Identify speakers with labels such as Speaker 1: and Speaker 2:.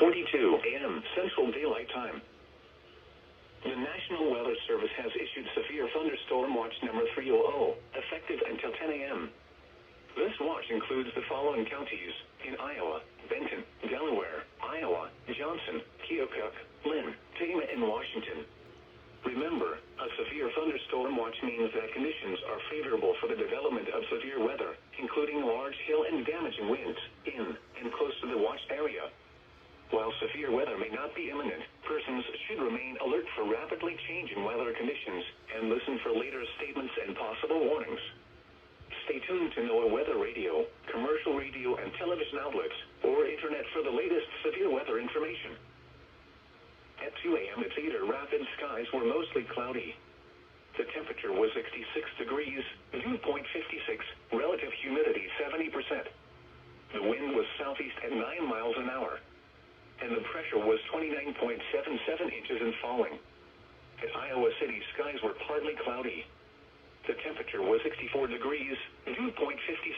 Speaker 1: 8:42 a.m. Central Daylight Time. The National Weather Service has issued severe thunderstorm watch number 300, effective until 10 a.m. This watch includes the following counties in Iowa: Benton, Delaware, Iowa, Johnson, Keokuk, Lynn, Tama, and Washington. Remember, a severe thunderstorm watch means that conditions are favorable for the development of severe weather, including large hail and damaging winds, in and close to the watched area. While severe weather may not be imminent, persons should remain alert for rapidly changing weather conditions and listen for later statements and possible warnings. Stay tuned to NOAA Weather Radio, commercial radio and television outlets, or internet for the latest severe weather information. At 2 a.m. at Cedar Rapids, skies were mostly cloudy. The temperature was 66 degrees, dew point 56, relative humidity 70%. The wind was southeast at 9 miles an hour, and the pressure was 29.77 inches and falling. At Iowa City, skies were partly cloudy. The temperature was 64 degrees, dew point 56.